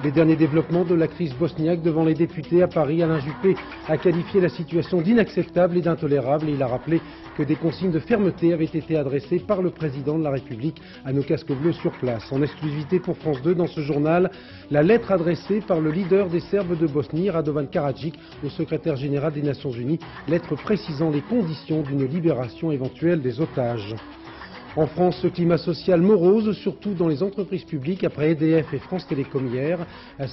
Les derniers développements de la crise bosniaque devant les députés à Paris, Alain Juppé a qualifié la situation d'inacceptable et d'intolérable et il a rappelé que des consignes de fermeté avaient été adressées par le président de la République à nos casques bleus sur place. En exclusivité pour France 2 dans ce journal, la lettre adressée par le leader des Serbes de Bosnie, Radovan Karadzic, au secrétaire général des Nations Unies, lettre précisant les conditions d'une libération éventuelle des otages. En France, ce climat social morose, surtout dans les entreprises publiques, après EDF et France Télécom hier.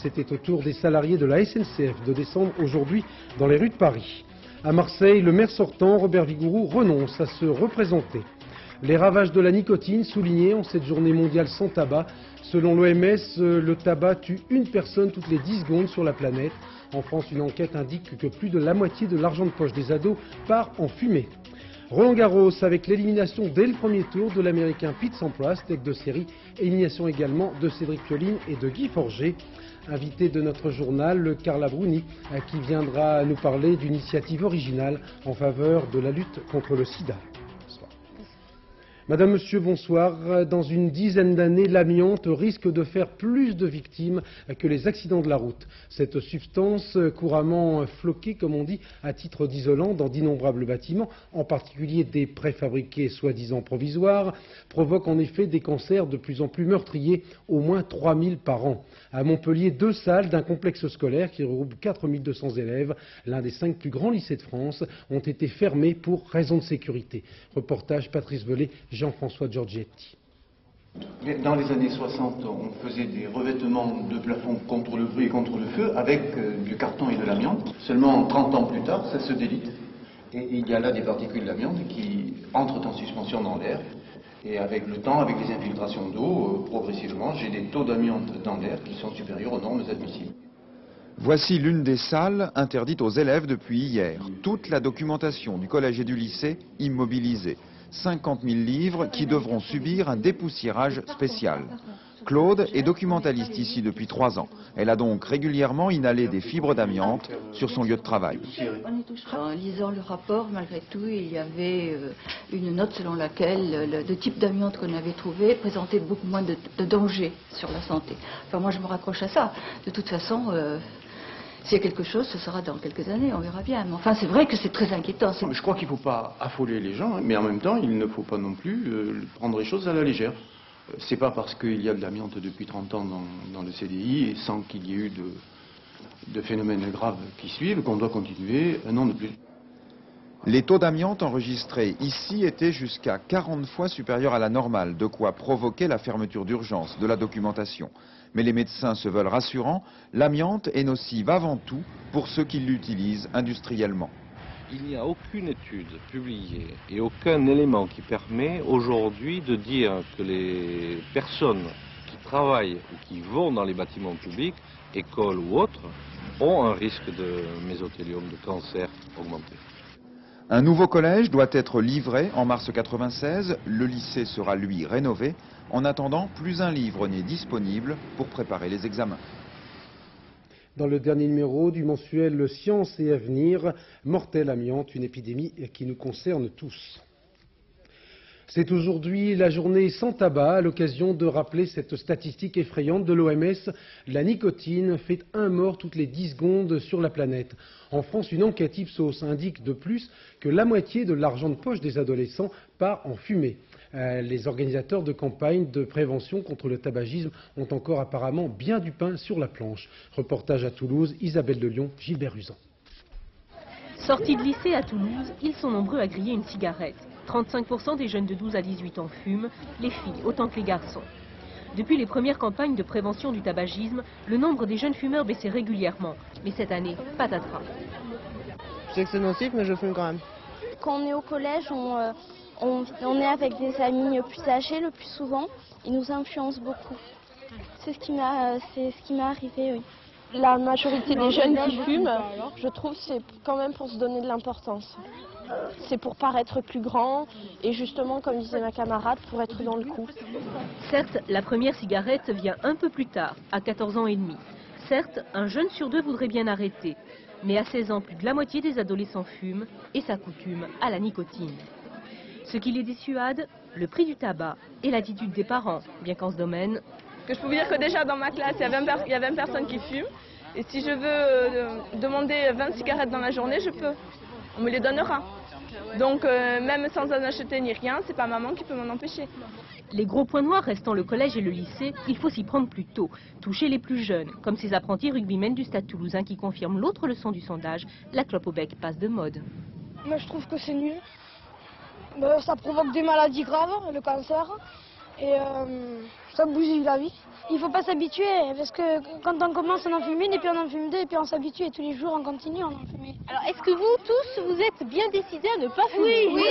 C'était au tour des salariés de la SNCF de descendre aujourd'hui dans les rues de Paris. À Marseille, le maire sortant, Robert Vigouroux, renonce à se représenter. Les ravages de la nicotine soulignés en cette journée mondiale sans tabac. Selon l'OMS, le tabac tue une personne toutes les 10 secondes sur la planète. En France, une enquête indique que plus de la moitié de l'argent de poche des ados part en fumée. Roland Garros avec l'élimination dès le premier tour de l'américain Pete Sampras, tête de série, élimination également de Cédric Pioline et de Guy Forget. Invité de notre journal, Carla Bruni, qui viendra nous parler d'une initiative originale en faveur de la lutte contre le sida. Madame, Monsieur, bonsoir. Dans une dizaine d'années, l'amiante risque de faire plus de victimes que les accidents de la route. Cette substance, couramment floquée, comme on dit, à titre d'isolant dans d'innombrables bâtiments, en particulier des préfabriqués soi-disant provisoires, provoque en effet des cancers de plus en plus meurtriers, au moins 3000 par an. À Montpellier, 2 salles d'un complexe scolaire qui regroupe 4200 élèves, l'un des 5 plus grands lycées de France, ont été fermées pour raison de sécurité. Reportage Patrice Velay, Jean-François Giorgetti. Dans les années 60, on faisait des revêtements de plafond contre le bruit et contre le feu avec du carton et de l'amiante. Seulement 30 ans plus tard, ça se délite. Et il y a là des particules d'amiante qui entrent en suspension dans l'air. Et avec le temps, avec les infiltrations d'eau, progressivement, j'ai des taux d'amiante dans l'air qui sont supérieurs aux normes admissibles. Voici l'une des salles interdites aux élèves depuis hier. Toute la documentation du collège et du lycée immobilisée. 50 000 livres qui devront subir un dépoussiérage spécial. Claude est documentaliste ici depuis 3 ans. Elle a donc régulièrement inhalé des fibres d'amiante sur son lieu de travail. En lisant le rapport, malgré tout, il y avait une note selon laquelle le type d'amiante qu'on avait trouvé présentait beaucoup moins de danger sur la santé. Enfin, moi, je me raccroche à ça. De toute façon, s'il y a quelque chose, ce sera dans quelques années, on verra bien. Mais enfin, c'est vrai que c'est très inquiétant. Je crois qu'il ne faut pas affoler les gens, mais en même temps, il ne faut pas non plus prendre les choses à la légère. C'est pas parce qu'il y a de l'amiante depuis 30 ans dans le CDI et sans qu'il y ait eu de phénomènes graves qui suivent qu'on doit continuer un an de plus. Les taux d'amiante enregistrés ici étaient jusqu'à 40 fois supérieurs à la normale, de quoi provoquer la fermeture d'urgence de la documentation. Mais les médecins se veulent rassurants, l'amiante est nocive avant tout pour ceux qui l'utilisent industriellement. Il n'y a aucune étude publiée et aucun élément qui permet aujourd'hui de dire que les personnes qui travaillent ou qui vont dans les bâtiments publics, écoles ou autres, ont un risque de mésothéliome, de cancer augmenté. Un nouveau collège doit être livré en mars 1996. Le lycée sera lui rénové. En attendant, plus un livre n'est disponible pour préparer les examens. Dans le dernier numéro du mensuel Science et Avenir, mortel amiante, une épidémie qui nous concerne tous. C'est aujourd'hui la journée sans tabac, à l'occasion de rappeler cette statistique effrayante de l'OMS. La nicotine fait 1 mort toutes les 10 secondes sur la planète. En France, une enquête Ipsos indique de plus que la moitié de l'argent de poche des adolescents part en fumée. Les organisateurs de campagnes de prévention contre le tabagisme ont encore apparemment bien du pain sur la planche. Reportage à Toulouse, Isabelle Delion, Gilbert Usan. Sortis de lycée à Toulouse, ils sont nombreux à griller une cigarette. 35% des jeunes de 12 à 18 ans fument, les filles autant que les garçons. Depuis les premières campagnes de prévention du tabagisme, le nombre des jeunes fumeurs baissait régulièrement. Mais cette année, patatras. Je sais que c'est nocif, mais je fume quand même. Quand on est au collège, on est avec des amis plus âgés le plus souvent. Ils nous influencent beaucoup. C'est ce qui m'est arrivé, oui. La majorité des jeunes qui fument, je trouve, c'est quand même pour se donner de l'importance. C'est pour paraître plus grand et justement, comme disait ma camarade, pour être dans le coup. Certes, la première cigarette vient un peu plus tard, à 14 ans et demi. Certes, un jeune sur 2 voudrait bien arrêter. Mais à 16 ans, plus de la moitié des adolescents fument et s'accoutument à la nicotine. Ce qui les dissuade, le prix du tabac et l'attitude des parents, bien qu'en ce domaine, Que je peux vous dire que déjà dans ma classe, il y a 20 personnes qui fument. Et si je veux demander 20 cigarettes dans la journée, je peux. On me les donnera. Donc même sans en acheter ni rien, c'est pas maman qui peut m'en empêcher. Les gros points noirs restant le collège et le lycée, il faut s'y prendre plus tôt, toucher les plus jeunes, comme ces apprentis rugbymen du Stade Toulousain qui confirment l'autre leçon du sondage, la clope au bec passe de mode. Moi je trouve que c'est nul. Ça provoque des maladies graves, le cancer, et ça bousille la vie. Il ne faut pas s'habituer, parce que quand on commence, on en fume une, et puis on en fume deux, et puis on s'habitue, et tous les jours on continue, on en fume. Alors, est-ce que vous tous, vous êtes bien décidés à ne pas fumer? Oui.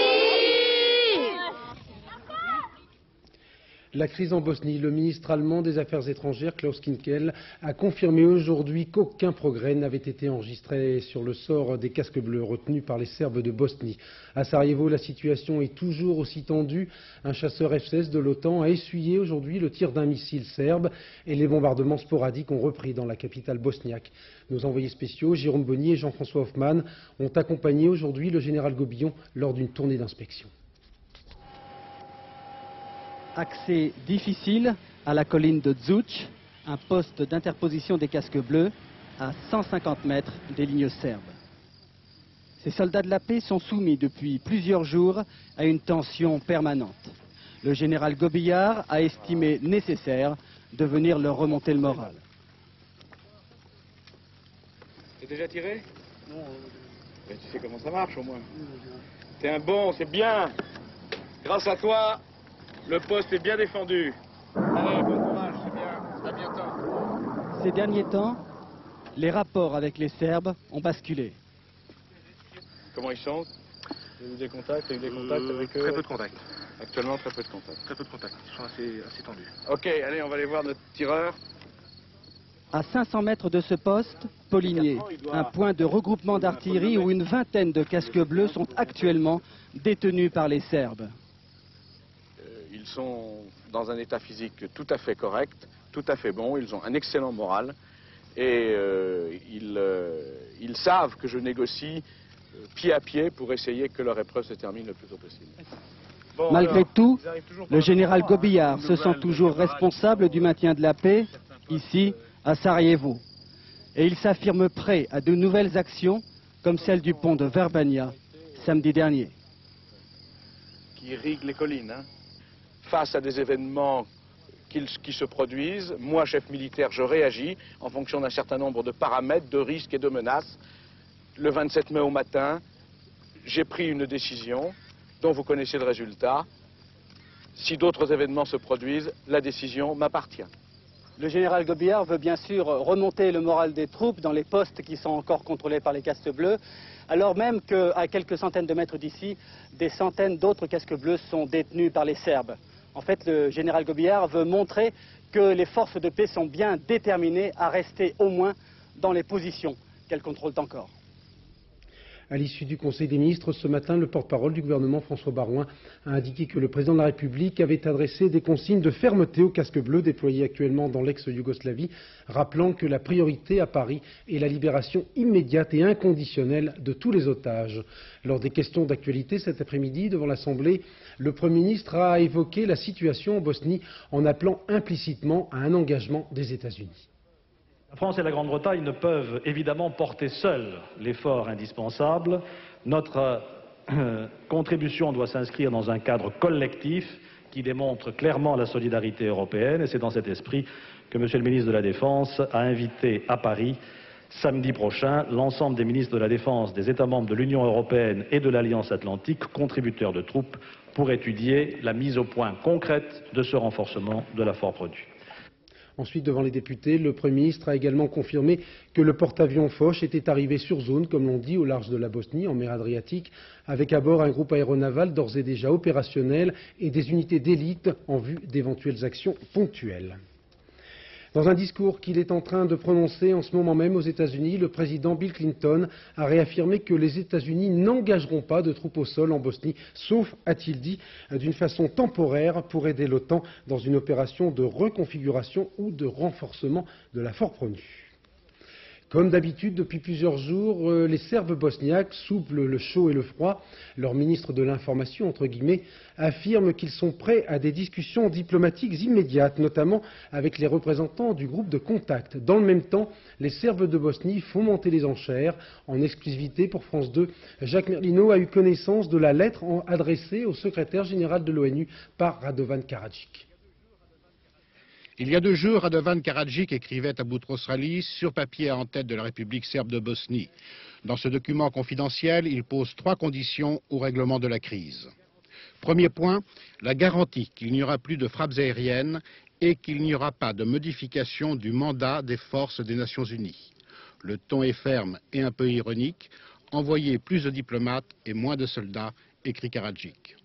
La crise en Bosnie, le ministre allemand des Affaires étrangères, Klaus Kinkel, a confirmé aujourd'hui qu'aucun progrès n'avait été enregistré sur le sort des casques bleus retenus par les Serbes de Bosnie. À Sarajevo, la situation est toujours aussi tendue. Un chasseur F-16 de l'OTAN a essuyé aujourd'hui le tir d'un missile serbe et les bombardements sporadiques ont repris dans la capitale bosniaque. Nos envoyés spéciaux, Jérôme Bonny et Jean-François Hoffmann, ont accompagné aujourd'hui le général Gobillon lors d'une tournée d'inspection. Accès difficile à la colline de Dzuc, un poste d'interposition des casques bleus à 150 mètres des lignes serbes. Ces soldats de la paix sont soumis depuis plusieurs jours à une tension permanente. Le général Gobillard a estimé nécessaire de venir leur remonter le moral. T'es déjà tiré? Non. Mais tu sais comment ça marche au moins. T'es un bon, c'est bien. Grâce à toi, le poste est bien défendu. Allez, bon courage, c'est bien. À bientôt. Ces derniers temps, les rapports avec les Serbes ont basculé. Comment ils sont? T'as eu des contacts avec eux? Très peu de contacts. Actuellement, très peu de contacts. Très peu de contacts. Ils sont assez tendus. Ok, allez, on va aller voir notre tireur. À 500 mètres de ce poste, Poligné, un point de regroupement d'artillerie où une vingtaine de casques bleus sont actuellement détenus par les Serbes. Ils sont dans un état physique tout à fait correct, tout à fait bon, ils ont un excellent moral et ils savent que je négocie pied à pied pour essayer que leur épreuve se termine le plus tôt possible. Bon, malgré tout, le général Gobillard se sent toujours responsable du maintien de la paix, ici, à Sarajevo. Et il s'affirme prêt à de nouvelles actions, comme celle du pont de Verbania, samedi dernier. Qui irrigue les collines, hein. Face à des événements qui se produisent, moi, chef militaire, je réagis en fonction d'un certain nombre de paramètres, de risques et de menaces. Le 27 mai au matin, j'ai pris une décision dont vous connaissez le résultat. Si d'autres événements se produisent, la décision m'appartient. Le général Gobillard veut bien sûr remonter le moral des troupes dans les postes qui sont encore contrôlés par les casques bleus, alors même qu'à quelques centaines de mètres d'ici, des centaines d'autres casques bleus sont détenus par les Serbes. En fait, le général Gobillard veut montrer que les forces de paix sont bien déterminées à rester au moins dans les positions qu'elles contrôlent encore. À l'issue du Conseil des ministres, ce matin, le porte-parole du gouvernement, François Baroin, a indiqué que le président de la République avait adressé des consignes de fermeté aux casques bleus déployés actuellement dans l'ex-Yougoslavie, rappelant que la priorité à Paris est la libération immédiate et inconditionnelle de tous les otages. Lors des questions d'actualité cet après-midi devant l'Assemblée, le Premier ministre a évoqué la situation en Bosnie en appelant implicitement à un engagement des États-Unis. La France et la Grande-Bretagne ne peuvent évidemment porter seuls l'effort indispensable. Notre contribution doit s'inscrire dans un cadre collectif qui démontre clairement la solidarité européenne et c'est dans cet esprit que M. le ministre de la Défense a invité à Paris samedi prochain l'ensemble des ministres de la Défense des États membres de l'Union européenne et de l'Alliance Atlantique, contributeurs de troupes, pour étudier la mise au point concrète de ce renforcement de la force produit. Ensuite, devant les députés, le Premier ministre a également confirmé que le porte-avions Foch était arrivé sur zone, comme l'on dit, au large de la Bosnie, en mer Adriatique, avec à bord un groupe aéronaval d'ores et déjà opérationnel et des unités d'élite en vue d'éventuelles actions ponctuelles. Dans un discours qu'il est en train de prononcer en ce moment même aux États-Unis, le président Bill Clinton a réaffirmé que les États-Unis n'engageront pas de troupes au sol en Bosnie, sauf, a-t-il dit, d'une façon temporaire pour aider l'OTAN dans une opération de reconfiguration ou de renforcement de la force promu. Comme d'habitude, depuis plusieurs jours, les Serbes bosniaques souplent le chaud et le froid. Leur ministre de l'information, entre guillemets, affirme qu'ils sont prêts à des discussions diplomatiques immédiates, notamment avec les représentants du groupe de contact. Dans le même temps, les Serbes de Bosnie font monter les enchères. En exclusivité pour France 2, Jacques Merlino a eu connaissance de la lettre adressée au secrétaire général de l'ONU par Radovan Karadzic. Il y a 2 jours, Radovan Karadzic écrivait à Boutros Ghali sur papier en tête de la République serbe de Bosnie. Dans ce document confidentiel, il pose 3 conditions au règlement de la crise. Premier point, la garantie qu'il n'y aura plus de frappes aériennes et qu'il n'y aura pas de modification du mandat des forces des Nations Unies. Le ton est ferme et un peu ironique. Envoyer plus de diplomates et moins de soldats, écrit Karadzic.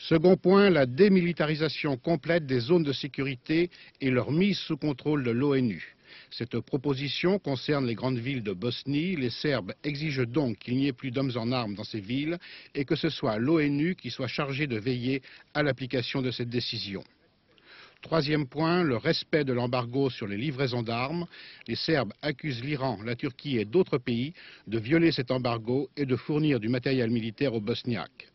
Second point, la démilitarisation complète des zones de sécurité et leur mise sous contrôle de l'ONU. Cette proposition concerne les grandes villes de Bosnie. Les Serbes exigent donc qu'il n'y ait plus d'hommes en armes dans ces villes et que ce soit l'ONU qui soit chargée de veiller à l'application de cette décision. Troisième point, le respect de l'embargo sur les livraisons d'armes. Les Serbes accusent l'Iran, la Turquie et d'autres pays de violer cet embargo et de fournir du matériel militaire aux Bosniaques.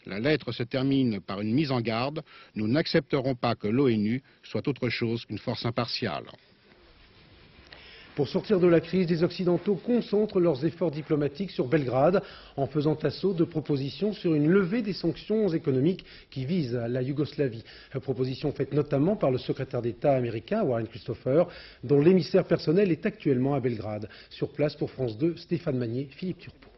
La lettre se termine par une mise en garde. Nous n'accepterons pas que l'ONU soit autre chose qu'une force impartiale. Pour sortir de la crise, les Occidentaux concentrent leurs efforts diplomatiques sur Belgrade en faisant assaut de propositions sur une levée des sanctions économiques qui visent la Yougoslavie. Proposition faite notamment par le secrétaire d'État américain Warren Christopher, dont l'émissaire personnel est actuellement à Belgrade. Sur place pour France 2, Stéphane Magnier, Philippe Turpot.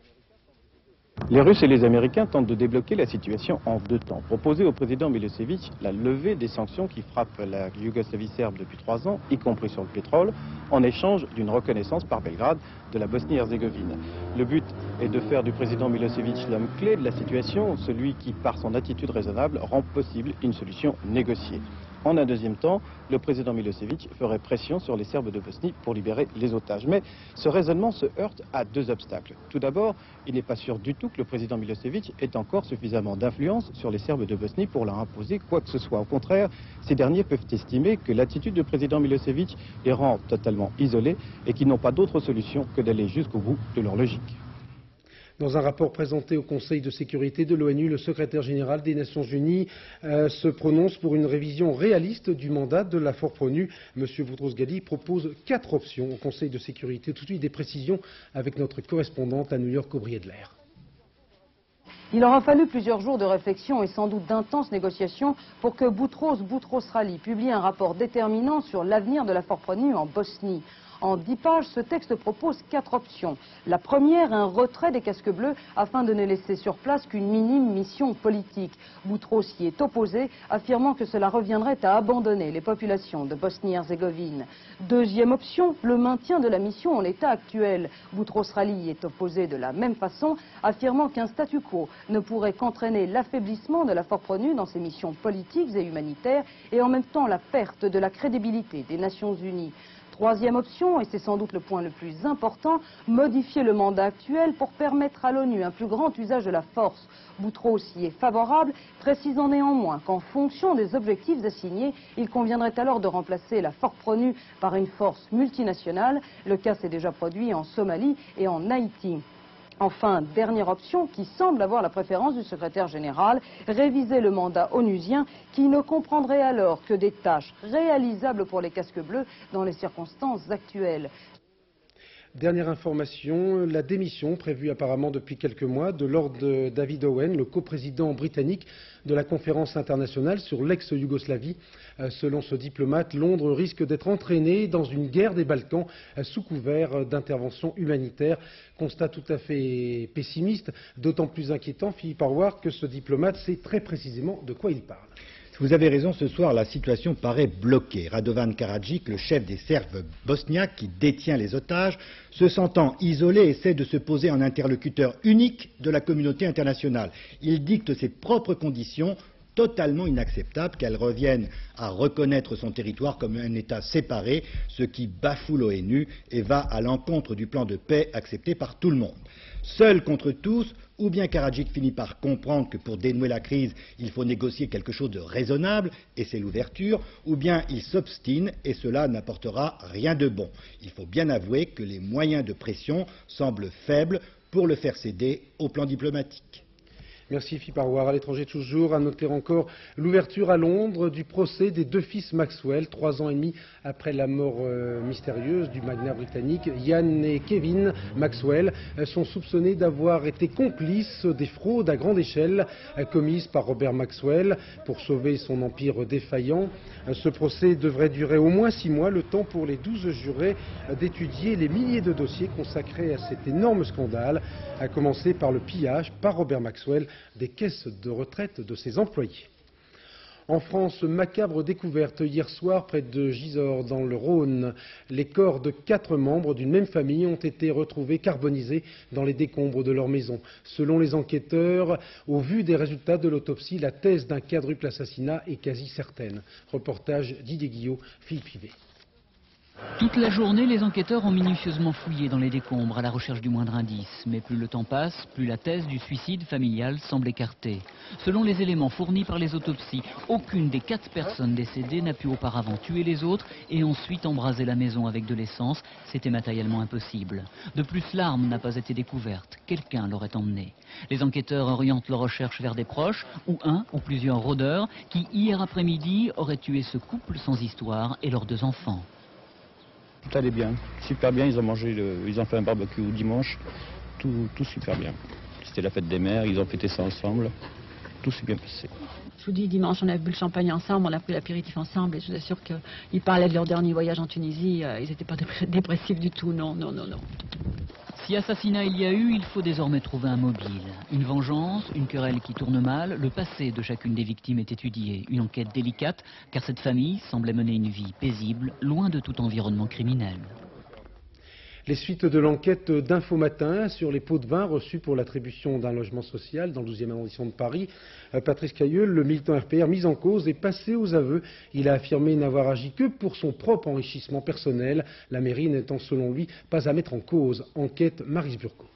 Les Russes et les Américains tentent de débloquer la situation en 2 temps. Proposer au président Milosevic la levée des sanctions qui frappent la Yougoslavie serbe depuis 3 ans, y compris sur le pétrole, en échange d'une reconnaissance par Belgrade de la Bosnie-Herzégovine. Le but est de faire du président Milosevic l'homme clé de la situation, celui qui, par son attitude raisonnable, rend possible une solution négociée. En un deuxième temps, le président Milosevic ferait pression sur les Serbes de Bosnie pour libérer les otages. Mais ce raisonnement se heurte à 2 obstacles. Tout d'abord, il n'est pas sûr du tout que le président Milosevic ait encore suffisamment d'influence sur les Serbes de Bosnie pour leur imposer quoi que ce soit. Au contraire, ces derniers peuvent estimer que l'attitude du président Milosevic les rend totalement isolés et qu'ils n'ont pas d'autre solution que d'aller jusqu'au bout de leur logique. Dans un rapport présenté au Conseil de sécurité de l'ONU, le secrétaire général des Nations Unies se prononce pour une révision réaliste du mandat de la FORPRONU. M. Boutros Ghali propose 4 options au Conseil de sécurité. Tout de suite, des précisions avec notre correspondante à New York, Aubrey Edler. Il aura fallu plusieurs jours de réflexion et sans doute d'intenses négociations pour que Boutros Ghali publie un rapport déterminant sur l'avenir de la FORPRONU en Bosnie. En 10 pages, ce texte propose 4 options. La première, un retrait des casques bleus afin de ne laisser sur place qu'une minime mission politique. Boutros y est opposé, affirmant que cela reviendrait à abandonner les populations de Bosnie-Herzégovine. Deuxième option, le maintien de la mission en l'état actuel. Boutros Ghali y est opposé de la même façon, affirmant qu'un statu quo ne pourrait qu'entraîner l'affaiblissement de la FORPRONU dans ses missions politiques et humanitaires et en même temps la perte de la crédibilité des Nations Unies. Troisième option, et c'est sans doute le point le plus important, modifier le mandat actuel pour permettre à l'ONU un plus grand usage de la force. Boutros y est favorable, précisant néanmoins qu'en fonction des objectifs assignés, il conviendrait alors de remplacer la FORPRONU par une force multinationale. Le cas s'est déjà produit en Somalie et en Haïti. Enfin, dernière option qui semble avoir la préférence du secrétaire général, réviser le mandat onusien qui ne comprendrait alors que des tâches réalisables pour les casques bleus dans les circonstances actuelles. Dernière information, la démission prévue apparemment depuis quelques mois de Lord David Owen, le coprésident britannique de la conférence internationale sur l'ex-Yougoslavie. Selon ce diplomate, Londres risque d'être entraîné dans une guerre des Balkans sous couvert d'intervention humanitaire. Constat tout à fait pessimiste, d'autant plus inquiétant, Philippe Harward, que ce diplomate sait très précisément de quoi il parle. Vous avez raison, ce soir, la situation paraît bloquée. Radovan Karadzic, le chef des Serbes bosniaques qui détient les otages, se sentant isolé, essaie de se poser en interlocuteur unique de la communauté internationale. Il dicte ses propres conditions totalement inacceptable qu'elle revienne à reconnaître son territoire comme un État séparé, ce qui bafoue l'ONU et va à l'encontre du plan de paix accepté par tout le monde. Seul contre tous, ou bien Karadzic finit par comprendre que pour dénouer la crise, il faut négocier quelque chose de raisonnable, et c'est l'ouverture, ou bien il s'obstine, et cela n'apportera rien de bon. Il faut bien avouer que les moyens de pression semblent faibles pour le faire céder au plan diplomatique. Merci Philippe Arouard. À l'étranger toujours, à noter encore l'ouverture à Londres du procès des deux fils Maxwell, 3 ans et demi après la mort mystérieuse du magnat britannique. Ian et Kevin Maxwell sont soupçonnés d'avoir été complices des fraudes à grande échelle commises par Robert Maxwell pour sauver son empire défaillant. Ce procès devrait durer au moins 6 mois, le temps pour les 12 jurés d'étudier les milliers de dossiers consacrés à cet énorme scandale, à commencer par le pillage par Robert Maxwell des caisses de retraite de ses employés. En France, macabre découverte hier soir près de Gisors, dans le Rhône. Les corps de 4 membres d'une même famille ont été retrouvés carbonisés dans les décombres de leur maison. Selon les enquêteurs, au vu des résultats de l'autopsie, la thèse d'un quadruple assassinat est quasi certaine. Reportage Didier Guillot, Philippe Pivet. Toute la journée, les enquêteurs ont minutieusement fouillé dans les décombres à la recherche du moindre indice. Mais plus le temps passe, plus la thèse du suicide familial semble écartée. Selon les éléments fournis par les autopsies, aucune des 4 personnes décédées n'a pu auparavant tuer les autres et ensuite embraser la maison avec de l'essence. C'était matériellement impossible. De plus, l'arme n'a pas été découverte. Quelqu'un l'aurait emmenée. Les enquêteurs orientent leurs recherches vers des proches ou un ou plusieurs rôdeurs qui, hier après-midi, auraient tué ce couple sans histoire et leurs 2 enfants. Tout allait bien, super bien, ils ont fait un barbecue dimanche, tout super bien. C'était la fête des mères, ils ont fêté ça ensemble, tout s'est bien passé. Je vous dis, dimanche on a bu le champagne ensemble, on a pris l'apéritif ensemble et je vous assure qu'ils parlaient de leur dernier voyage en Tunisie, ils n'étaient pas dépressifs du tout, non. Si assassinat il y a eu, il faut désormais trouver un mobile. Une vengeance, une querelle qui tourne mal, le passé de chacune des victimes est étudié. Une enquête délicate, car cette famille semblait mener une vie paisible, loin de tout environnement criminel. Les suites de l'enquête d'Info Matin sur les pots de vin reçus pour l'attribution d'un logement social dans le 12e arrondissement de Paris. Patrice Cailleul, le militant RPR mis en cause, est passé aux aveux. Il a affirmé n'avoir agi que pour son propre enrichissement personnel, la mairie n'étant selon lui pas à mettre en cause. Enquête Maryse Burco.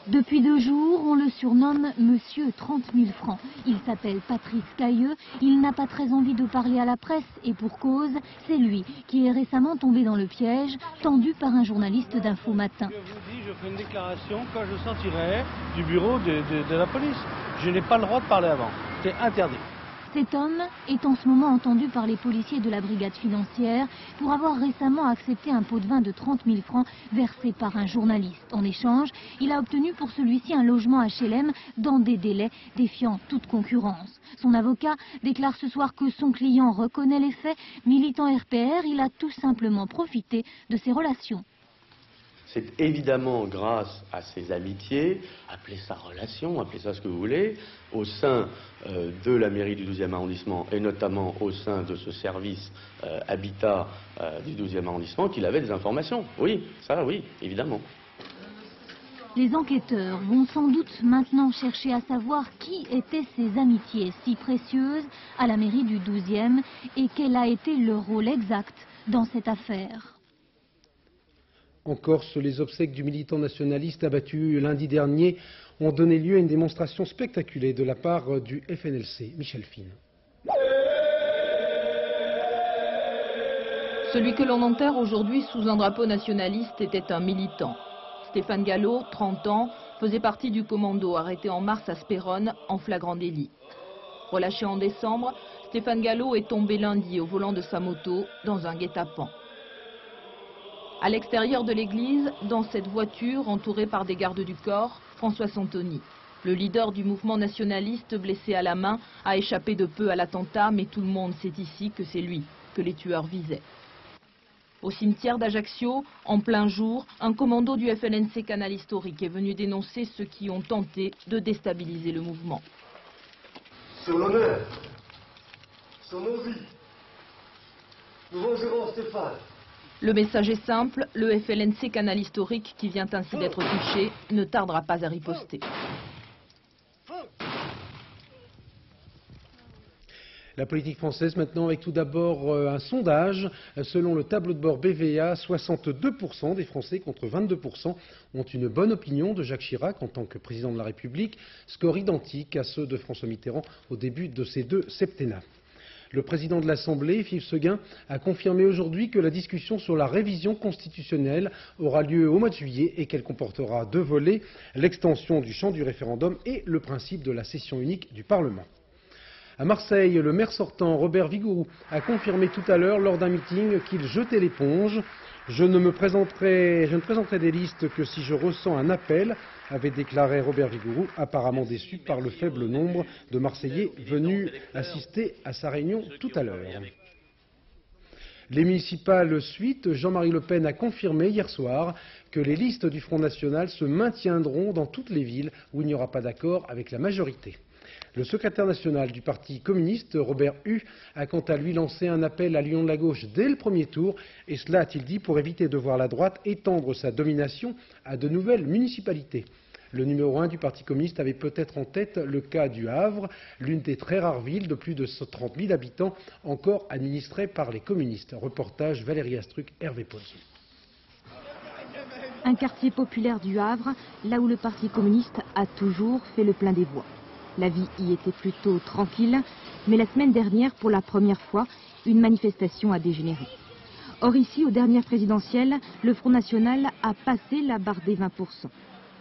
Depuis 2 jours, on le surnomme Monsieur 30 000 francs. Il s'appelle Patrice Cailleux, il n'a pas très envie de parler à la presse et pour cause, c'est lui qui est récemment tombé dans le piège tendu par un journaliste d'Info Matin. Je vous dis, je ferai une déclaration quand je sortirai du bureau de la police. Je n'ai pas le droit de parler avant, c'est interdit. Cet homme est en ce moment entendu par les policiers de la brigade financière pour avoir récemment accepté un pot de vin de 30 000 francs versé par un journaliste. En échange, il a obtenu pour celui-ci un logement HLM dans des délais défiant toute concurrence. Son avocat déclare ce soir que son client reconnaît les faits. Militant RPR, il a tout simplement profité de ses relations. C'est évidemment grâce à ses amitiés, appelez ça relation, appelez ça ce que vous voulez, au sein de la mairie du 12e arrondissement et notamment au sein de ce service habitat du 12e arrondissement qu'il avait des informations. Oui, ça oui, évidemment. Les enquêteurs vont sans doute maintenant chercher à savoir qui étaient ces amitiés si précieuses à la mairie du 12e et quel a été leur rôle exact dans cette affaire. En Corse, les obsèques du militant nationaliste abattu lundi dernier ont donné lieu à une démonstration spectaculaire de la part du FNLC. Michel Fine. Celui que l'on enterre aujourd'hui sous un drapeau nationaliste était un militant. Stéphane Gallo, 30 ans, faisait partie du commando arrêté en mars à Spérone en flagrant délit. Relâché en décembre, Stéphane Gallo est tombé lundi au volant de sa moto dans un guet-apens. À l'extérieur de l'église, dans cette voiture entourée par des gardes du corps, François Santoni. Le leader du mouvement nationaliste, blessé à la main, a échappé de peu à l'attentat, mais tout le monde sait ici que c'est lui que les tueurs visaient. Au cimetière d'Ajaccio, en plein jour, un commando du FNLC Canal Historique est venu dénoncer ceux qui ont tenté de déstabiliser le mouvement. Sur l'honneur, sur nos vies, nous vengerons Stéphane. Le message est simple, le FLNC Canal Historique, qui vient ainsi d'être touché, ne tardera pas à riposter. La politique française maintenant avec tout d'abord un sondage. Selon le tableau de bord BVA, 62% des Français contre 22% ont une bonne opinion de Jacques Chirac en tant que président de la République, score identique à ceux de François Mitterrand au début de ces deux septennats. Le président de l'Assemblée, Philippe Séguin, a confirmé aujourd'hui que la discussion sur la révision constitutionnelle aura lieu au mois de juillet et qu'elle comportera deux volets, l'extension du champ du référendum et le principe de la session unique du Parlement. À Marseille, le maire sortant, Robert Vigouroux, a confirmé tout à l'heure lors d'un meeting qu'il jetait l'éponge. Je ne présenterai des listes que si je ressens un appel, avait déclaré Robert Vigouroux, apparemment déçu par le faible nombre de Marseillais venus assister à sa réunion tout à l'heure. Les municipales suite, Jean-Marie Le Pen a confirmé hier soir que les listes du Front National se maintiendront dans toutes les villes où il n'y aura pas d'accord avec la majorité. Le secrétaire national du Parti communiste, Robert Hue, a quant à lui lancé un appel à l'union de la gauche dès le premier tour, et cela, a-t-il dit, pour éviter de voir la droite étendre sa domination à de nouvelles municipalités. Le numéro 1 du Parti communiste avait peut-être en tête le cas du Havre, l'une des très rares villes de plus de 30 000 habitants encore administrées par les communistes. Reportage Valérie Astruc, Hervé Pozzo. Un quartier populaire du Havre, là où le Parti communiste a toujours fait le plein des voix. La vie y était plutôt tranquille, mais la semaine dernière, pour la première fois, une manifestation a dégénéré. Or ici, aux dernières présidentielles, le Front National a passé la barre des 20%.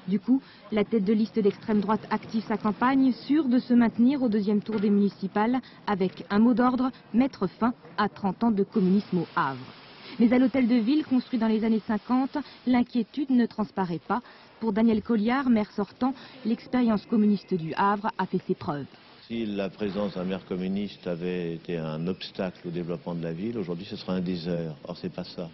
Du coup, la tête de liste d'extrême droite active sa campagne, sûre de se maintenir au deuxième tour des municipales, avec un mot d'ordre, mettre fin à 30 ans de communisme au Havre. Mais à l'hôtel de ville, construit dans les années 50, l'inquiétude ne transparaît pas. Pour Daniel Colliard, maire sortant, l'expérience communiste du Havre a fait ses preuves. Si la présence d'un maire communiste avait été un obstacle au développement de la ville, aujourd'hui ce sera un désert. Or, c'est pas ça.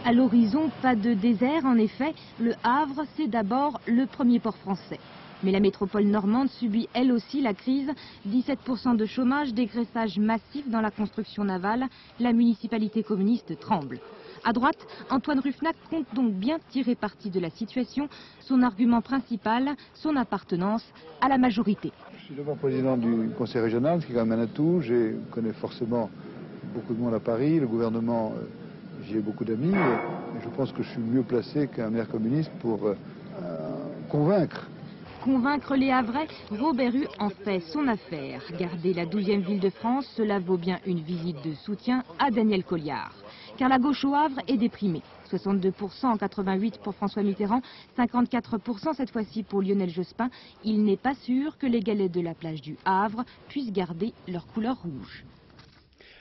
À l'horizon, pas de désert, en effet. Le Havre, c'est d'abord le premier port français. Mais la métropole normande subit elle aussi la crise. 17% de chômage, dégraissage massif dans la construction navale. La municipalité communiste tremble. À droite, Antoine Ruffnac compte donc bien tirer parti de la situation. Son argument principal, son appartenance à la majorité. Je suis d'abord président du conseil régional, ce qui est quand même un atout. Je connais forcément beaucoup de monde à Paris. Le gouvernement, j'y ai beaucoup d'amis. Je pense que je suis mieux placé qu'un maire communiste pour convaincre. Convaincre les Havrais, Robert Hue en fait son affaire. Garder la 12e ville de France, cela vaut bien une visite de soutien à Daniel Colliard. Car la gauche au Havre est déprimée. 62% en 88 pour François Mitterrand, 54% cette fois-ci pour Lionel Jospin. Il n'est pas sûr que les galets de la plage du Havre puissent garder leur couleur rouge.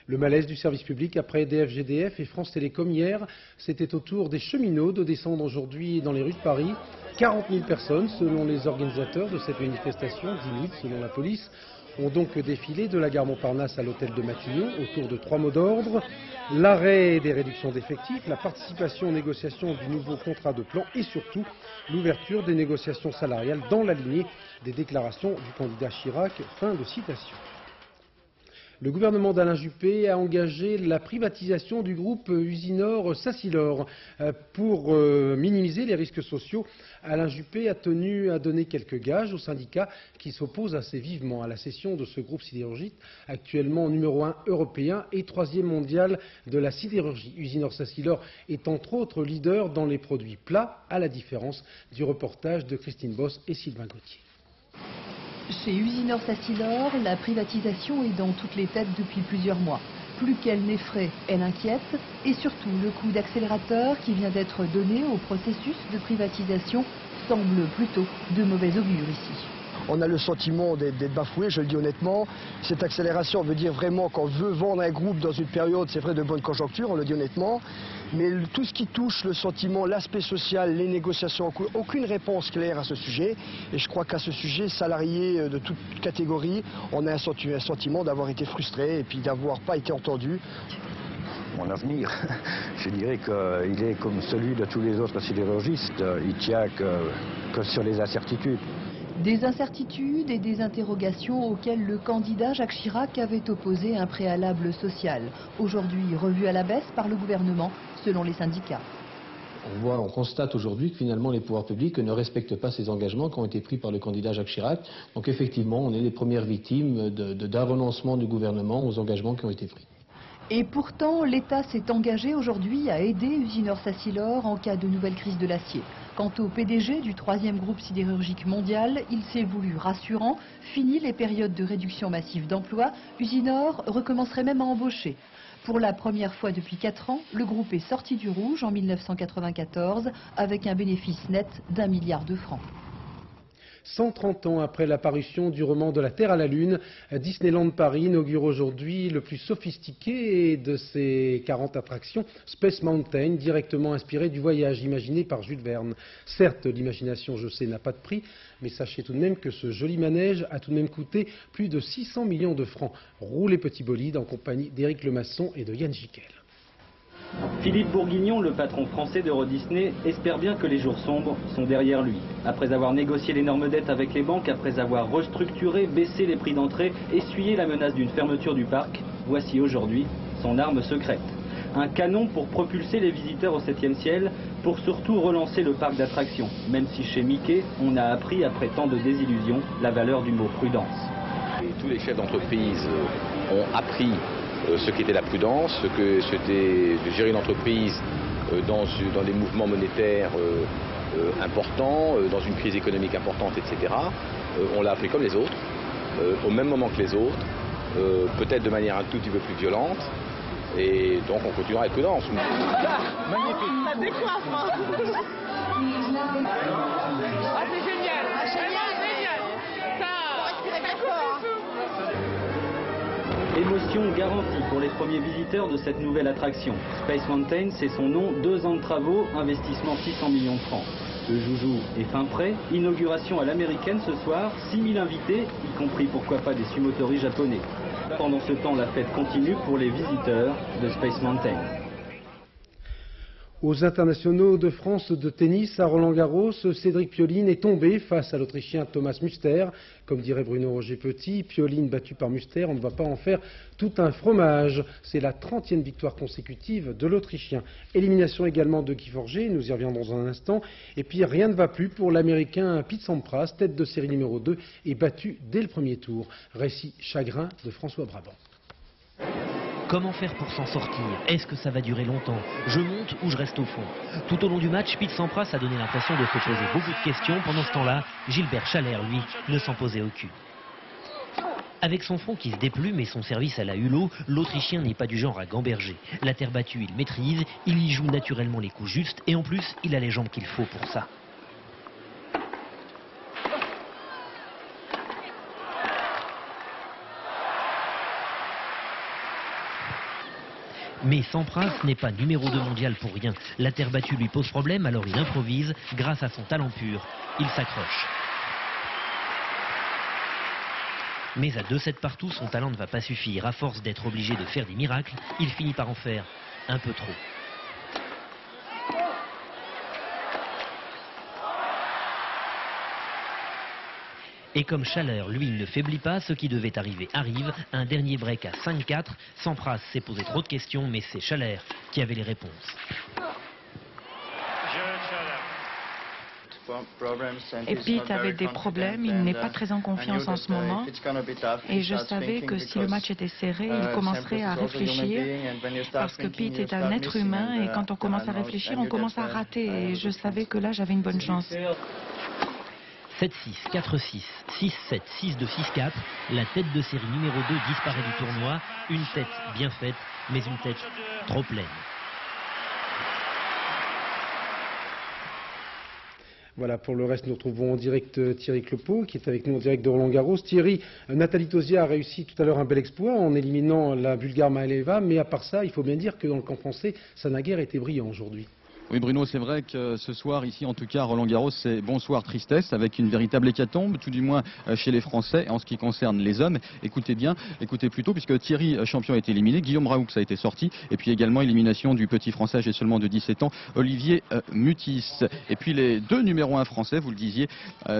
Le malaise du service public après EDF, GDF et France Télécom hier, c'était au tour des cheminots de descendre aujourd'hui dans les rues de Paris. 40 000 personnes, selon les organisateurs de cette manifestation, 10 000 selon la police, ont donc défilé de la gare Montparnasse à l'hôtel de Matignon autour de 3 mots d'ordre. L'arrêt des réductions d'effectifs, la participation aux négociations du nouveau contrat de plan et surtout l'ouverture des négociations salariales dans la lignée des déclarations du candidat Chirac. Fin de citation. Le gouvernement d'Alain Juppé a engagé la privatisation du groupe Usinor-Sacilor pour minimiser les risques sociaux. Alain Juppé a tenu à donner quelques gages aux syndicats qui s'opposent assez vivement à la cession de ce groupe sidérurgique, actuellement numéro 1 européen et 3e mondial de la sidérurgie. Usinor-Sacilor est entre autres leader dans les produits plats, à la différence du reportage de Christine Boss et Sylvain Gauthier. Chez Usinor-Sacilor, la privatisation est dans toutes les têtes depuis plusieurs mois. Plus qu'elle n'effraie, elle inquiète. Et surtout, le coup d'accélérateur qui vient d'être donné au processus de privatisation semble plutôt de mauvais augure ici. On a le sentiment d'être bafoué, je le dis honnêtement. Cette accélération veut dire vraiment qu'on veut vendre un groupe dans une période, c'est vrai, de bonne conjoncture, on le dit honnêtement. Mais tout ce qui touche le sentiment, l'aspect social, les négociations, aucune réponse claire à ce sujet. Et je crois qu'à ce sujet, salariés de toute catégorie, on a un sentiment d'avoir été frustré et puis d'avoir pas été entendu. Mon avenir, je dirais qu'il est comme celui de tous les autres sidérurgistes. Il tient que sur les incertitudes. Des incertitudes et des interrogations auxquelles le candidat Jacques Chirac avait opposé un préalable social, aujourd'hui revu à la baisse par le gouvernement, selon les syndicats. On constate aujourd'hui que finalement les pouvoirs publics ne respectent pas ces engagements qui ont été pris par le candidat Jacques Chirac. Donc effectivement, on est les premières victimes d'un renoncement du gouvernement aux engagements qui ont été pris. Et pourtant, l'État s'est engagé aujourd'hui à aider Usinor-Sacilor en cas de nouvelle crise de l'acier. Quant au PDG du 3e groupe sidérurgique mondial, il s'est voulu rassurant. Fini les périodes de réduction massive d'emplois, Usinor recommencerait même à embaucher. Pour la première fois depuis 4 ans, le groupe est sorti du rouge en 1994 avec un bénéfice net d'1 milliard de francs. 130 ans après la parution du roman De la Terre à la Lune, Disneyland Paris inaugure aujourd'hui le plus sophistiqué de ses 40 attractions, Space Mountain, directement inspiré du voyage imaginé par Jules Verne. Certes, l'imagination, je sais, n'a pas de prix, mais sachez tout de même que ce joli manège a tout de même coûté plus de 600 millions de francs. Roulez petit bolide en compagnie d'Éric Lemasson et de Yann Jiquel. Philippe Bourguignon, le patron français d'Euro Disney, espère bien que les jours sombres sont derrière lui. Après avoir négocié l'énorme dette avec les banques, après avoir restructuré, baissé les prix d'entrée, essuyé la menace d'une fermeture du parc, voici aujourd'hui son arme secrète. Un canon pour propulser les visiteurs au 7e ciel, pour surtout relancer le parc d'attractions, même si chez Mickey, on a appris après tant de désillusions la valeur du mot prudence. Et tous les chefs d'entreprise ont appris ce qu'était la prudence, ce que c'était de gérer une entreprise dans des mouvements monétaires importants, dans une crise économique importante, etc. On l'a appris comme les autres, au même moment que les autres, peut-être de manière un tout petit peu plus violente, et donc on continuera avec prudence. Magnifique. Ça décoiffe, hein. Ah, c'est génial. Génial. Émotion garantie pour les premiers visiteurs de cette nouvelle attraction. Space Mountain, c'est son nom, 2 ans de travaux, investissement 600 millions de francs. Le joujou est fin prêt, inauguration à l'américaine ce soir, 6000 invités, y compris pourquoi pas des sumotori japonais. Pendant ce temps, la fête continue pour les visiteurs de Space Mountain. Aux internationaux de France de tennis à Roland-Garros, Cédric Pioline est tombé face à l'Autrichien Thomas Müster. Comme dirait Bruno Roger-Petit, Pioline battu par Müster, on ne va pas en faire tout un fromage. C'est la 30e victoire consécutive de l'Autrichien. Élimination également de Guy Forget, nous y reviendrons dans un instant. Et puis rien ne va plus pour l'Américain Pete Sampras, tête de série numéro 2, et battu dès le premier tour. Récit chagrin de François Brabant. Comment faire pour s'en sortir? Est-ce que ça va durer longtemps? Je monte ou je reste au fond? Tout au long du match, Pete Sampras a donné l'impression de se poser beaucoup de questions. Pendant ce temps-là, Gilbert Chalère, lui, ne s'en posait aucune. Avec son front qui se déplume et son service à la hulot, l'Autrichien n'est pas du genre à gamberger. La terre battue, il maîtrise, il y joue naturellement les coups justes et en plus, il a les jambes qu'il faut pour ça. Mais Sampras n'est pas numéro 2 mondial pour rien. La terre battue lui pose problème, alors il improvise grâce à son talent pur. Il s'accroche. Mais à 2-7 partout, son talent ne va pas suffire. À force d'être obligé de faire des miracles, il finit par en faire un peu trop. Et comme Chaleur, lui, ne faiblit pas, ce qui devait arriver arrive. Un dernier break à 5-4. Sampras s'est posé trop de questions, mais c'est Chaleur qui avait les réponses. Et Pete avait des problèmes, il n'est pas très en confiance en ce moment. Et je savais que si le match était serré, il commencerait à réfléchir. Parce que Pete est un être humain et quand on commence à réfléchir, on commence à rater. Et je savais que là, j'avais une bonne chance. 7-6, 4-6, 6-7, 6-2, 6-4. La tête de série numéro 2 disparaît du tournoi. Une tête bien faite, mais une tête trop pleine. Voilà, pour le reste, nous retrouvons en direct Thierry Clopeau, qui est avec nous en direct de Roland-Garros. Thierry, Nathalie Tauziat a réussi tout à l'heure un bel exploit en éliminant la Bulgare Maeleva, mais à part ça, il faut bien dire que dans le camp français, ça n'a guère été brillant aujourd'hui. Oui Bruno, c'est vrai que ce soir ici en tout cas Roland-Garros c'est bonsoir tristesse avec une véritable hécatombe, tout du moins chez les Français en ce qui concerne les hommes. Écoutez bien, écoutez plutôt puisque Thierry Champion a été éliminé, Guillaume Raoux a été sorti et puis également élimination du petit Français âgé seulement de 17 ans, Olivier Mutis. Et puis les deux numéros 1 français, vous le disiez,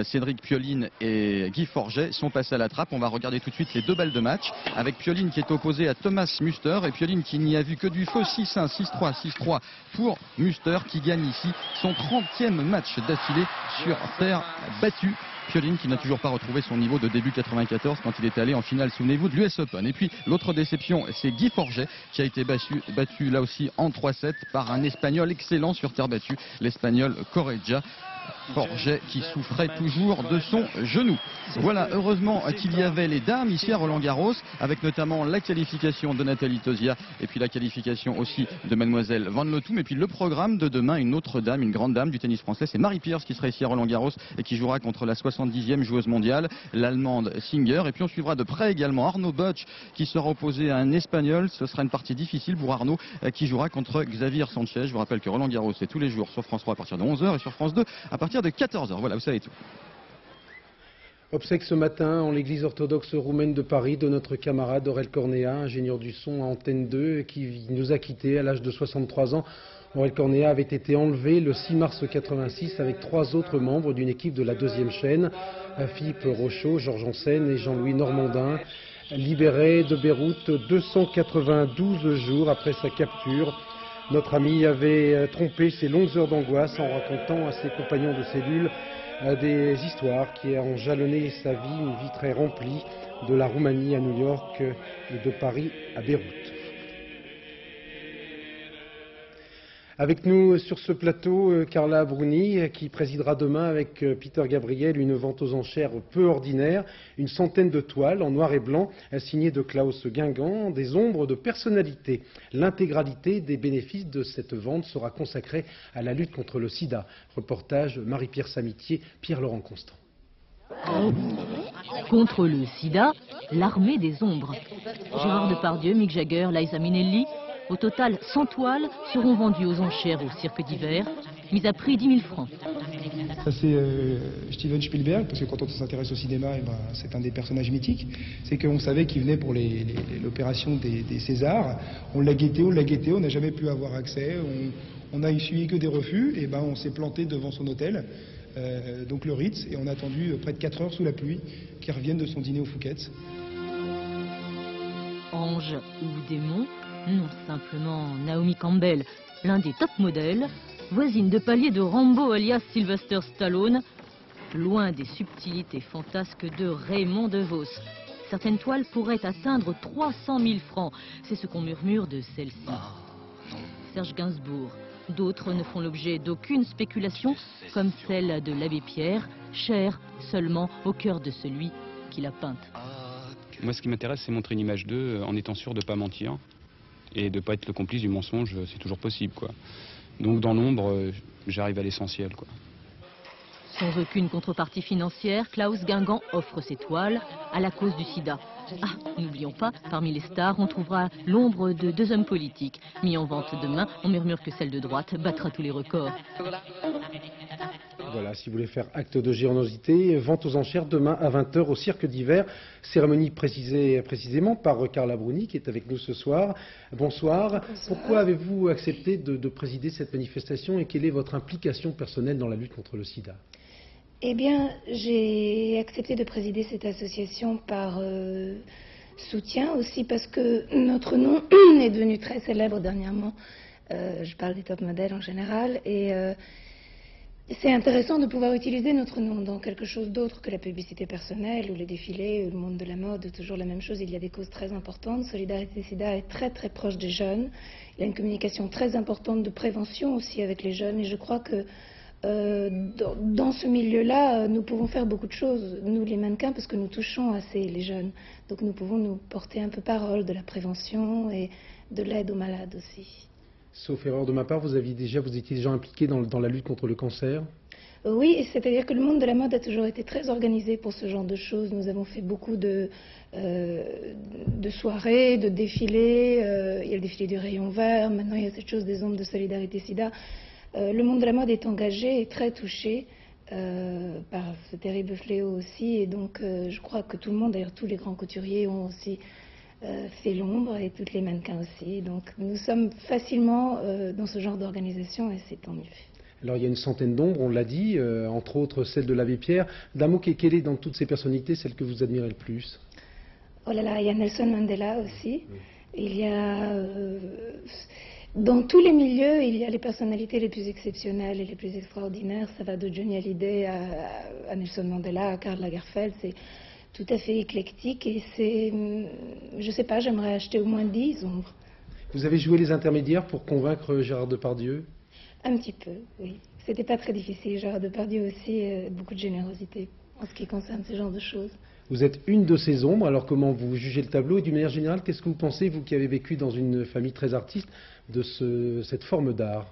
Cédric Pioline et Guy Forget sont passés à la trappe. On va regarder tout de suite les deux balles de match avec Pioline qui est opposé à Thomas Müster et Pioline qui n'y a vu que du feu 6-1, 6-3, 6-3 pour Müster. Pioline qui gagne ici son 30e match d'affilée sur terre battue. Pioline qui n'a toujours pas retrouvé son niveau de début 94 quand il est allé en finale, souvenez-vous, de l'US Open. Et puis l'autre déception, c'est Guy Forget qui a été battu là aussi en 3-7 par un Espagnol excellent sur terre battue, l'Espagnol Correia. Forget qui souffrait toujours de son genou. Voilà, heureusement qu'il y avait les dames ici à Roland-Garros, avec notamment la qualification de Nathalie Tauziat et puis la qualification aussi de Mademoiselle Van Lotum. Et puis le programme de demain, une autre dame, une grande dame du tennis français, c'est Marie Pierce qui sera ici à Roland-Garros et qui jouera contre la 70e joueuse mondiale, l'Allemande Singer. Et puis on suivra de près également Arnaud Butch qui sera opposé à un Espagnol. Ce sera une partie difficile pour Arnaud qui jouera contre Xavier Sanchez. Je vous rappelle que Roland-Garros c'est tous les jours sur France 3 à partir de 11h et sur France 2 à partir de 14h. Voilà, vous savez tout. Obsèque ce matin en l'église orthodoxe roumaine de Paris de notre camarade Aurel Cornéa, ingénieur du son à Antenne 2, qui nous a quittés à l'âge de 63 ans. Aurel Cornéa avait été enlevé le 6 mars 86 avec 3 autres membres d'une équipe de la deuxième chaîne, Philippe Rochaud, Georges Ansen et Jean-Louis Normandin. Libéré de Beyrouth 292 jours après sa capture. Notre ami avait trompé ses longues heures d'angoisse en racontant à ses compagnons de cellule des histoires qui ont jalonné sa vie, une vie très remplie, de la Roumanie à New York et de Paris à Beyrouth. Avec nous sur ce plateau, Carla Bruni, qui présidera demain avec Peter Gabriel une vente aux enchères peu ordinaire, une centaine de toiles en noir et blanc, signées de Klaus Guingamp, des ombres de personnalité. L'intégralité des bénéfices de cette vente sera consacrée à la lutte contre le sida. Reportage Marie-Pierre Samitier, Pierre-Laurent Constant. Contre le sida, l'armée des ombres. Gérard Depardieu, Mick Jagger, Liza Minnelli. Au total, 100 toiles seront vendues aux enchères au cirque d'hiver, mises à prix 10 000 francs. Ça c'est Steven Spielberg, parce que quand on s'intéresse au cinéma, c'est un des personnages mythiques. C'est qu'on savait qu'il venait pour l'opération des Césars. On l'a guetté, on n'a jamais pu avoir accès. On n'a essuyé que des refus, et on s'est planté devant son hôtel, donc le Ritz, et on a attendu près de 4 heures sous la pluie qu'il revienne de son dîner au Fouquet's. Ange ou démon? Non, simplement Naomi Campbell, l'un des top modèles, voisine de palier de Rambo alias Sylvester Stallone, loin des subtilités fantasques de Raymond DeVos. Certaines toiles pourraient atteindre 300 000 francs, c'est ce qu'on murmure de celle-ci. Serge Gainsbourg. D'autres ne font l'objet d'aucune spéculation, comme celle de l'abbé Pierre, chère seulement au cœur de celui qui l'a peinte. Moi, ce qui m'intéresse, c'est montrer une image d'eux en étant sûr de ne pas mentir. Et de ne pas être le complice du mensonge, c'est toujours possible, quoi. Donc dans l'ombre, j'arrive à l'essentiel, quoi. Sans aucune contrepartie financière, Klaus Guingamp offre ses toiles à la cause du sida. Ah, n'oublions pas, parmi les stars, on trouvera l'ombre de 2 hommes politiques. Mis en vente demain, on murmure que celle de droite battra tous les records. Voilà, si vous voulez faire acte de générosité, vente aux enchères demain à 20h au cirque d'hiver. Cérémonie précisée précisément par Carla Bruni qui est avec nous ce soir. Bonsoir. Pourquoi avez-vous accepté de présider cette manifestation et quelle est votre implication personnelle dans la lutte contre le sida? Eh bien, j'ai accepté de présider cette association par soutien, aussi parce que notre nom est devenu très célèbre dernièrement. Je parle des top modèles en général. Et c'est intéressant de pouvoir utiliser notre nom dans quelque chose d'autre que la publicité personnelle ou les défilés, ou le monde de la mode, toujours la même chose. Il y a des causes très importantes. Solidarité Sida est très très proche des jeunes. Il y a une communication très importante de prévention aussi avec les jeunes. Et je crois que dans ce milieu-là, nous pouvons faire beaucoup de choses, nous les mannequins, parce que nous touchons assez les jeunes. Donc nous pouvons nous porter un peu parole de la prévention et de l'aide aux malades aussi. Sauf erreur de ma part, vous étiez déjà impliqué dans la lutte contre le cancer? Oui, c'est-à-dire que le monde de la mode a toujours été très organisé pour ce genre de choses. Nous avons fait beaucoup de soirées, de défilés. Il y a le défilé du rayon vert, maintenant il y a cette chose des ombres de Solidarité Sida. Le monde de la mode est engagé et très touché par ce terrible fléau aussi. Et donc je crois que tout le monde, d'ailleurs tous les grands couturiers ont aussi fait l'ombre et toutes les mannequins aussi. Donc nous sommes facilement dans ce genre d'organisation et c'est tant mieux. Alors il y a une centaine d'ombres, on l'a dit, entre autres celle de l'abbé Pierre. D'un mot, quelle est dans toutes ces personnalités celle que vous admirez le plus? Oh là là, il y a Nelson Mandela aussi. Il y a Dans tous les milieux, il y a les personnalités les plus exceptionnelles et les plus extraordinaires. Ça va de Johnny Hallyday à Nelson Mandela, à Karl Lagerfeld. C'est tout à fait éclectique et c'est, je sais pas, j'aimerais acheter au moins 10 ombres. Vous avez joué les intermédiaires pour convaincre Gérard Depardieu? Un petit peu, oui. C'était pas très difficile. Gérard Depardieu aussi, beaucoup de générosité en ce qui concerne ce genre de choses. Vous êtes une de ces ombres, alors comment vous jugez le tableau et d'une manière générale, qu'est-ce que vous pensez, vous qui avez vécu dans une famille très artiste, de cette forme d'art?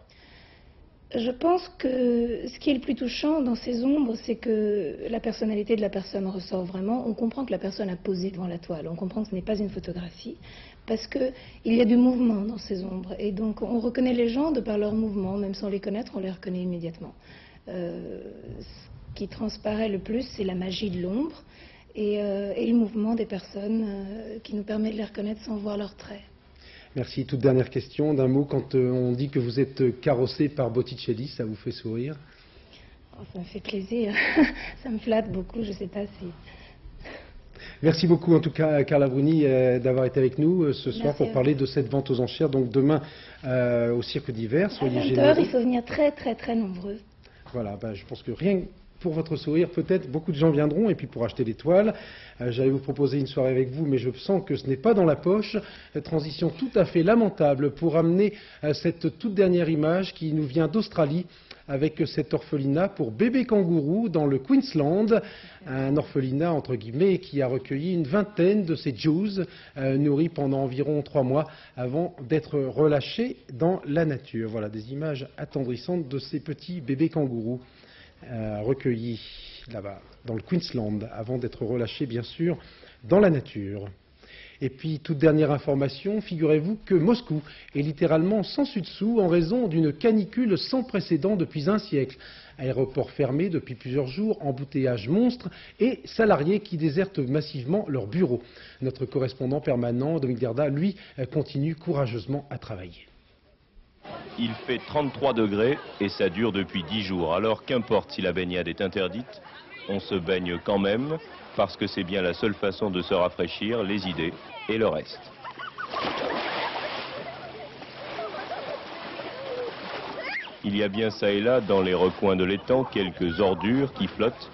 Je pense que ce qui est le plus touchant dans ces ombres, c'est que la personnalité de la personne ressort vraiment. On comprend que la personne a posé devant la toile, on comprend que ce n'est pas une photographie, parce qu'il y a du mouvement dans ces ombres. Et donc on reconnaît les gens de par leur mouvement, même sans les connaître, on les reconnaît immédiatement. Ce qui transparaît le plus, c'est la magie de l'ombre et le mouvement des personnes qui nous permet de les reconnaître sans voir leurs traits. Merci. Toute dernière question, d'un mot, quand on dit que vous êtes carrossé par Botticelli, ça vous fait sourire? Oh, ça me fait plaisir, ça me flatte beaucoup, je ne sais pas si... Merci beaucoup en tout cas Carla Bruni d'avoir été avec nous ce soir pour parler de cette vente aux enchères, donc demain au Cirque d'Hiver. Soyez généreux. Il faut venir très très très nombreux. Voilà, je pense que rien pour votre sourire, peut-être beaucoup de gens viendront, et puis pour acheter des toiles. J'allais vous proposer une soirée avec vous, mais je sens que ce n'est pas dans la poche. Transition tout à fait lamentable pour amener cette toute dernière image qui nous vient d'Australie, avec cet orphelinat pour bébés kangourous dans le Queensland, un orphelinat entre guillemets qui a recueilli une vingtaine de ces Jews nourris pendant environ 3 mois avant d'être relâchés dans la nature. Voilà des images attendrissantes de ces petits bébés kangourous recueillis là-bas dans le Queensland avant d'être relâchés bien sûr dans la nature. Et puis, toute dernière information, figurez-vous que Moscou est littéralement sans dessus-dessous en raison d'une canicule sans précédent depuis un siècle. Aéroport fermé depuis plusieurs jours, embouteillage monstre et salariés qui désertent massivement leurs bureaux. Notre correspondant permanent, Dominique Garda, lui, continue courageusement à travailler. Il fait 33 degrés et ça dure depuis 10 jours. Alors qu'importe si la baignade est interdite, on se baigne quand même parce que c'est bien la seule façon de se rafraîchir, les idées et le reste. Il y a bien ça et là dans les recoins de l'étang quelques ordures qui flottent,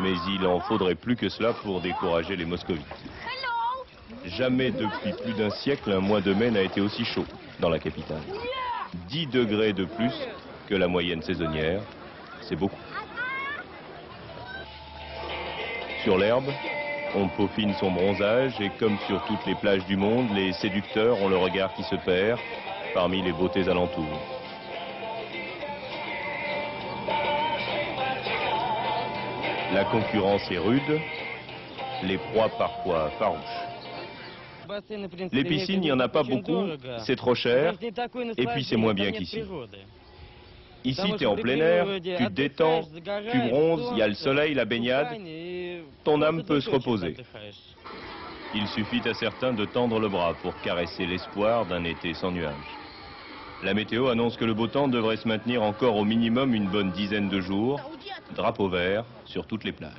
mais il en faudrait plus que cela pour décourager les moscovites. Jamais depuis plus d'un siècle un mois de mai n'a été aussi chaud dans la capitale. 10 degrés de plus que la moyenne saisonnière, c'est beaucoup. Sur l'herbe, on peaufine son bronzage et comme sur toutes les plages du monde, les séducteurs ont le regard qui se perd parmi les beautés alentours. La concurrence est rude, les proies parfois farouches. Les piscines, il n'y en a pas beaucoup, c'est trop cher, et puis c'est moins bien qu'ici. Ici, tu es en plein air, tu te détends, tu bronzes, il y a le soleil, la baignade, ton âme peut se reposer. Il suffit à certains de tendre le bras pour caresser l'espoir d'un été sans nuages. La météo annonce que le beau temps devrait se maintenir encore au minimum une bonne dizaine de jours, drapeau vert sur toutes les plages.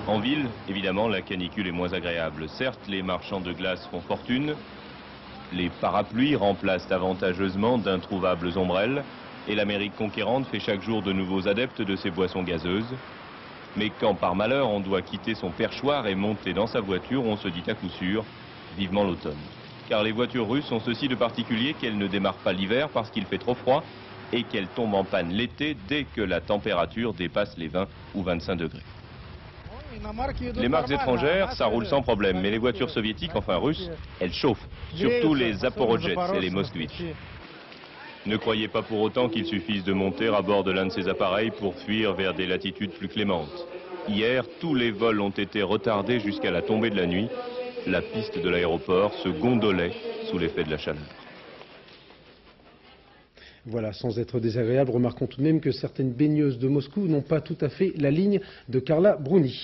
En ville, évidemment, la canicule est moins agréable. Certes, les marchands de glace font fortune, les parapluies remplacent avantageusement d'introuvables ombrelles, et l'Amérique conquérante fait chaque jour de nouveaux adeptes de ces boissons gazeuses. Mais quand par malheur on doit quitter son perchoir et monter dans sa voiture, on se dit à coup sûr, vivement l'automne. Car les voitures russes ont ceci de particulier qu'elles ne démarrent pas l'hiver parce qu'il fait trop froid et qu'elles tombent en panne l'été dès que la température dépasse les 20 ou 25 degrés. Les marques étrangères, ça roule sans problème, mais les voitures soviétiques, enfin russes, elles chauffent, surtout les Zaporozhets et les Moskvitch. Ne croyez pas pour autant qu'il suffise de monter à bord de l'un de ces appareils pour fuir vers des latitudes plus clémentes. Hier, tous les vols ont été retardés jusqu'à la tombée de la nuit. La piste de l'aéroport se gondolait sous l'effet de la chaleur. Voilà, sans être désagréable, remarquons tout de même que certaines baigneuses de Moscou n'ont pas tout à fait la ligne de Carla Bruni.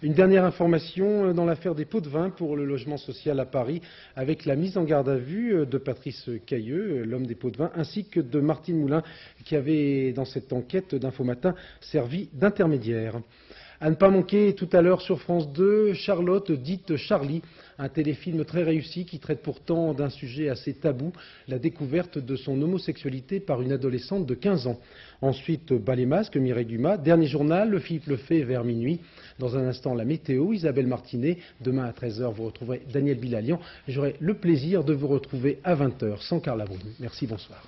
Une dernière information dans l'affaire des pots de vin pour le logement social à Paris, avec la mise en garde à vue de Patrice Cailleux, l'homme des pots de vin, ainsi que de Martine Moulin, qui avait, dans cette enquête d'Info Matin, servi d'intermédiaire. À ne pas manquer tout à l'heure sur France 2, Charlotte dite Charlie, un téléfilm très réussi qui traite pourtant d'un sujet assez tabou, la découverte de son homosexualité par une adolescente de 15 ans. Ensuite, Bas les masques, Mireille Dumas. Dernier journal, Philippe Lefebvre vers minuit. Dans un instant, la météo, Isabelle Martinet. Demain à 13h, vous retrouverez Daniel Bilalian. J'aurai le plaisir de vous retrouver à 20h sans Carla Brune. Merci, bonsoir.